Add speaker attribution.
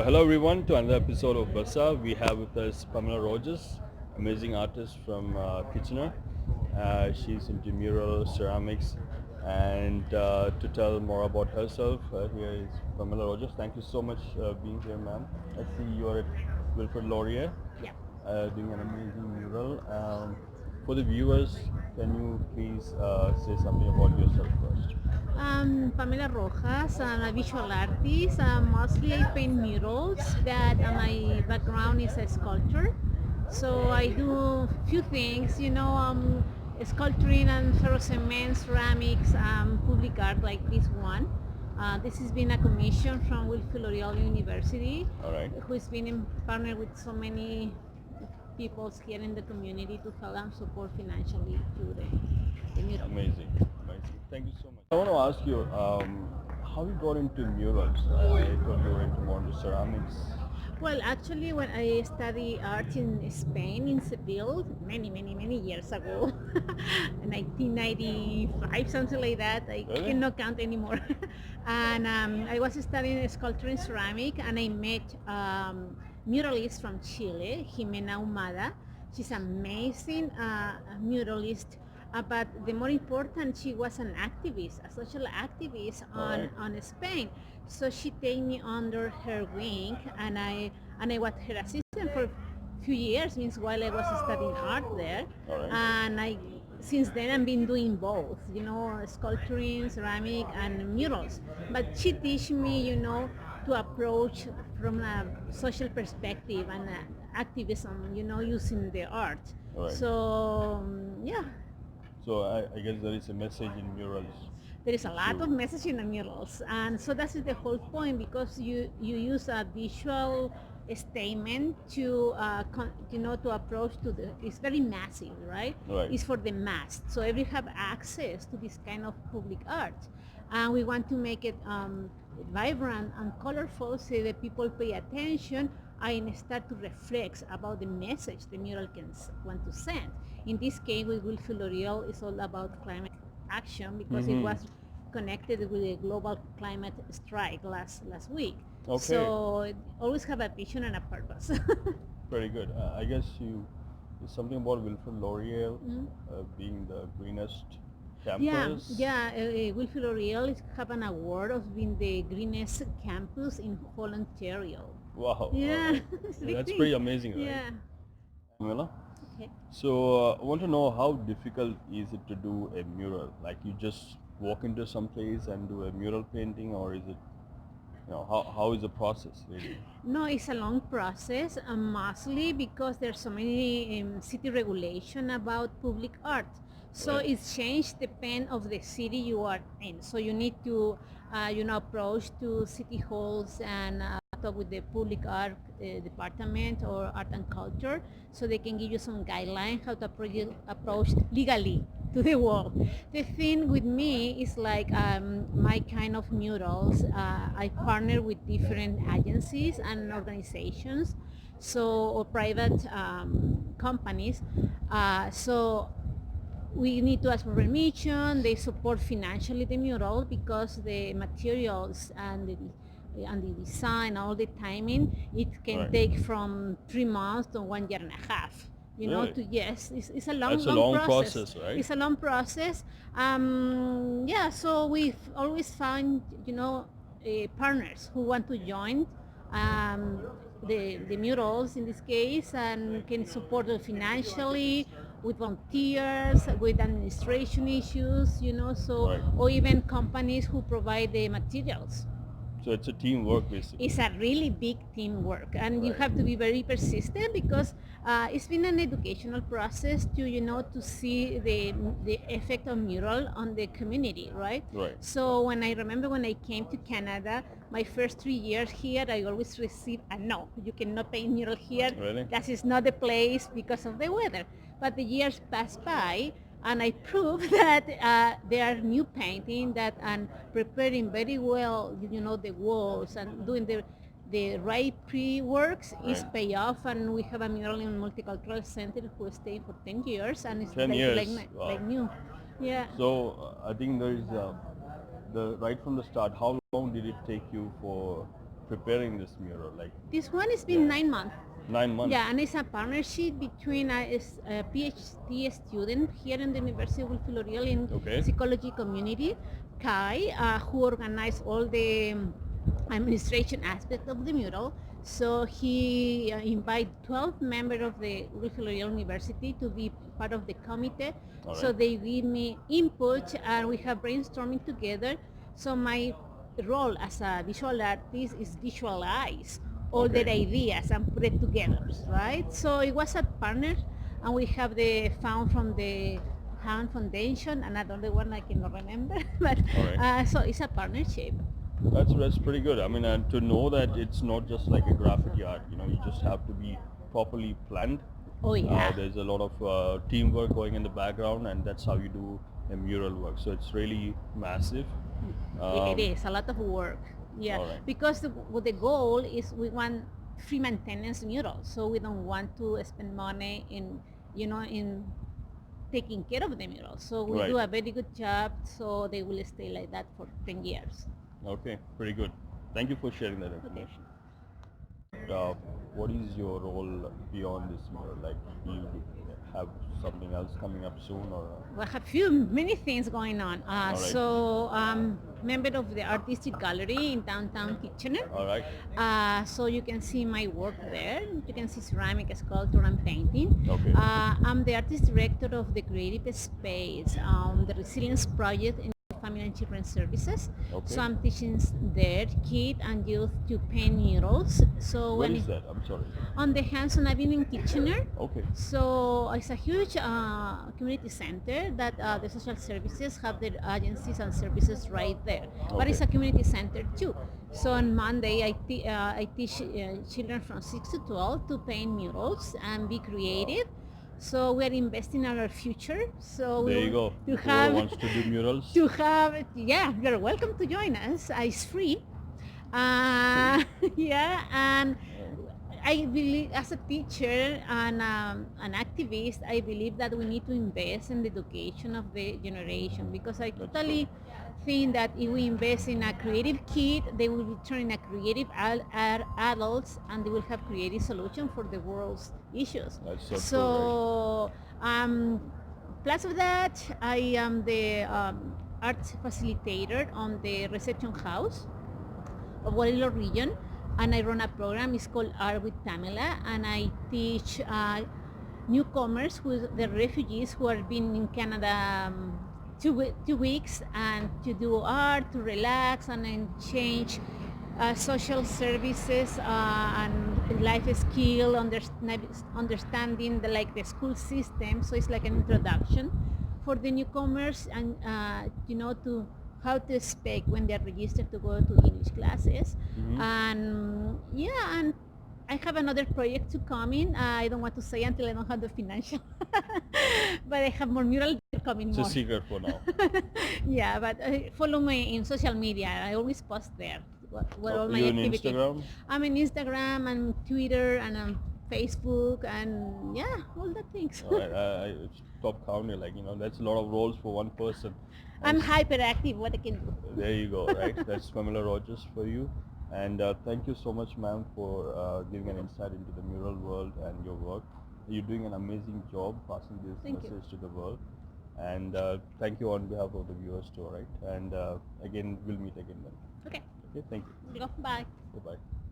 Speaker 1: Hello everyone to another episode of Basa. We have with us Pamela Rojas, amazing artist from Kitchener. She's into mural, ceramics, and to tell more about herself, here is Pamela Rojas. Thank you so much being here, ma'am. I see you are at Wilfred Laurier
Speaker 2: Yeah.
Speaker 1: doing an amazing mural. For the viewers, can you please say something about yourself first?
Speaker 2: Pamela Rojas. I'm a visual artist. Mostly I paint murals, but my background is a sculptor. So I do few things, sculpturing and ferrocement, ceramics, public art like this one. This has been a commission from Wilfred Laurier University,
Speaker 1: All right.
Speaker 2: who's been in partner with so many people here in the community to help them support financially to the mural.
Speaker 1: Amazing, amazing. Thank you so much. I want to ask you, how you got into murals? I thought you were into more into ceramics.
Speaker 2: Well, actually, when I studied art in Spain, in Seville, many years ago, 1995, something like that, I
Speaker 1: Really?
Speaker 2: cannot count anymore. And I was studying sculpture and ceramic, and I met muralist from Chile, Jimena Humada. She's amazing muralist. But the more important, she was an activist, a social activist
Speaker 1: Alright.
Speaker 2: on Spain. So she take me under her wing, and I was her assistant for a few years, means while I was studying art there.
Speaker 1: Alright.
Speaker 2: And since then I've been doing both, sculpturing, ceramic, and murals. But she teach me, to approach from a social perspective and activism, using the art.
Speaker 1: Alright.
Speaker 2: So yeah.
Speaker 1: So I guess there is a message in murals.
Speaker 2: There is a lot of message in the murals, and so that's the whole point, because you use a visual statement to to approach to the. It's very massive, right?
Speaker 1: Right.
Speaker 2: It's for the mass, so everyone have access to this kind of public art, and we want to make it vibrant and colorful so that people pay attention and start to reflect about the message the mural want to send. In this case, with Wilfred Laurier, it's all about climate action, because it was connected with the global climate strike last week.
Speaker 1: Okay.
Speaker 2: So it always have a vision and a purpose.
Speaker 1: Very good. I guess there's something about Wilfred Laurier being the greenest campus.
Speaker 2: Wilfred Laurier have an award of being the greenest campus in whole Ontario.
Speaker 1: Wow.
Speaker 2: Yeah,
Speaker 1: Wow.
Speaker 2: it's a big
Speaker 1: That's
Speaker 2: thing.
Speaker 1: pretty amazing, right?
Speaker 2: Yeah.
Speaker 1: Pamela?
Speaker 2: Okay.
Speaker 1: So I want to know, how difficult is it to do a mural? Like, you just walk into some place and do a mural painting, or is it, how is the process really?
Speaker 2: No, it's a long process, mostly because there's so many city regulation about public art. So
Speaker 1: Right.
Speaker 2: it's changed depend of the city you are in. So you need to, approach to city halls and talk with the public art department or art and culture, so they can give you some guidelines how to approach legally to the world. The thing with me is like my kind of murals. I partner with different agencies and organizations, or private companies. So we need to ask for permission. They support financially the mural, because the materials and the design, all the timing, it can
Speaker 1: Right.
Speaker 2: take from 3 months to 1 year and a half.
Speaker 1: Really?
Speaker 2: It's a long,
Speaker 1: That's a long process, right?
Speaker 2: It's a long process. So we've always found, partners who want to join the murals in this case, and can support it financially, with volunteers, with administration issues,
Speaker 1: Right.
Speaker 2: or even companies who provide the materials.
Speaker 1: So it's a teamwork basically.
Speaker 2: It's a really big teamwork, and you
Speaker 1: Right.
Speaker 2: have to be very persistent, because it's been an educational process to see the effect of mural on the community, right?
Speaker 1: Right.
Speaker 2: So when I came to Canada, my first 3 years here, I always received a no. You cannot paint mural here.
Speaker 1: Really?
Speaker 2: That is not the place because of the weather. But the years passed by, and I proved that there are new painting that and preparing very well, the walls and doing the right pre-works is
Speaker 1: Right.
Speaker 2: pay off, and we have a mural in Multicultural Center who stayed for 10 years, and it's
Speaker 1: 10
Speaker 2: like,
Speaker 1: years.
Speaker 2: like, like
Speaker 1: Wow.
Speaker 2: new. Yeah.
Speaker 1: So I think there is right from the start. How long did it take you for preparing this mural? Like
Speaker 2: This one has been
Speaker 1: Yeah.
Speaker 2: 9 months.
Speaker 1: 9 months.
Speaker 2: Yeah, and it's a partnership between a PhD student here in the University of Wilfred Laurier in
Speaker 1: Okay.
Speaker 2: psychology community, Kai, who organized all the administration aspect of the mural. So he invited 12 members of the Wilfred Laurier University to be part of the committee.
Speaker 1: All
Speaker 2: So
Speaker 1: right.
Speaker 2: they give me input and we have brainstorming together. So my role as a visual artist is visualize all
Speaker 1: Okay.
Speaker 2: their ideas and put it together, right? So it was a partner, and we have the fund from the Hand Foundation, and another one I cannot remember, but
Speaker 1: All right.
Speaker 2: so it's a partnership.
Speaker 1: That's pretty good. I mean, and to know that it's not just like a graffiti art. You just have to be properly planned.
Speaker 2: Oh yeah.
Speaker 1: There's a lot of teamwork going in the background, and that's how you do a mural work. So it's really massive.
Speaker 2: It is a lot of work. Yeah,
Speaker 1: All right.
Speaker 2: because the goal is we want free maintenance murals, so we don't want to spend money in taking care of the murals. So we do
Speaker 1: Right.
Speaker 2: a very good job, so they will stay like that for 10 years.
Speaker 1: Okay, pretty good. Thank you for sharing that
Speaker 2: Okay.
Speaker 1: information. Uh, what is your role beyond this mural? Like, do you have something else coming up soon, or?
Speaker 2: We have many things going on.
Speaker 1: right.
Speaker 2: So, member of the artistic gallery in downtown Kitchener.
Speaker 1: All right.
Speaker 2: So you can see my work there. You can see ceramic, sculpture, and painting.
Speaker 1: Okay.
Speaker 2: I'm the artist director of the Creative Space, the Resilience Project in Family and Children Services.
Speaker 1: Okay.
Speaker 2: So I'm teaching there kids and youth to paint murals. So
Speaker 1: Where
Speaker 2: when
Speaker 1: is that? I'm sorry.
Speaker 2: on the Hanson Avenue in Kitchener.
Speaker 1: Okay.
Speaker 2: So it's a huge community center that the social services have their agencies and services right there. But it's a
Speaker 1: Okay.
Speaker 2: community center too. So on Monday I teach children from 6 to 12 to paint murals and be creative. So we're investing in our future. So
Speaker 1: There you go.
Speaker 2: To
Speaker 1: Whoever
Speaker 2: have
Speaker 1: wants to do murals.
Speaker 2: to have yeah, you're welcome to join us. It's free. Yeah, and I believe as a teacher and an activist, I believe that we need to invest in the education of the generation because I totally think that if we invest in a creative kid, they will be turning a creative adults and they will have creative solution for the world's issues.
Speaker 1: That's so true,
Speaker 2: So plus of that, I am the art facilitator on the reception house of Guerrero region, and I run a program. It's called Art with Pamela, and I teach newcomers, the refugees who have been in Canada 2 weeks, and to do art, to relax, and then change social services and life skill, understanding the school system. So it's like an introduction for the newcomers, and to how to speak when they're registered to go to English classes.
Speaker 1: Mhm.
Speaker 2: And I have another project to come in. I don't want to say until I don't have the financial, but I have more murals coming
Speaker 1: It's
Speaker 2: more.
Speaker 1: a secret for now.
Speaker 2: Yeah, but follow me in social media. I always post there what all my
Speaker 1: You on
Speaker 2: activities.
Speaker 1: Instagram?
Speaker 2: I'm on Instagram and Twitter and on Facebook and yeah, all the things.
Speaker 1: All right. It's top county, that's a lot of roles for one person.
Speaker 2: I'm
Speaker 1: And
Speaker 2: hyperactive. What I can do.
Speaker 1: there you go, right? That's Pamela Rojas for you. And thank you so much, ma'am, for giving an insight into the mural world and your work. You're doing an amazing job passing this
Speaker 2: Thank you.
Speaker 1: message to the world. And thank you on behalf of the viewers too, right? And again, we'll meet again then.
Speaker 2: Okay.
Speaker 1: Okay, thank you.
Speaker 2: Bye.
Speaker 1: Bye-bye.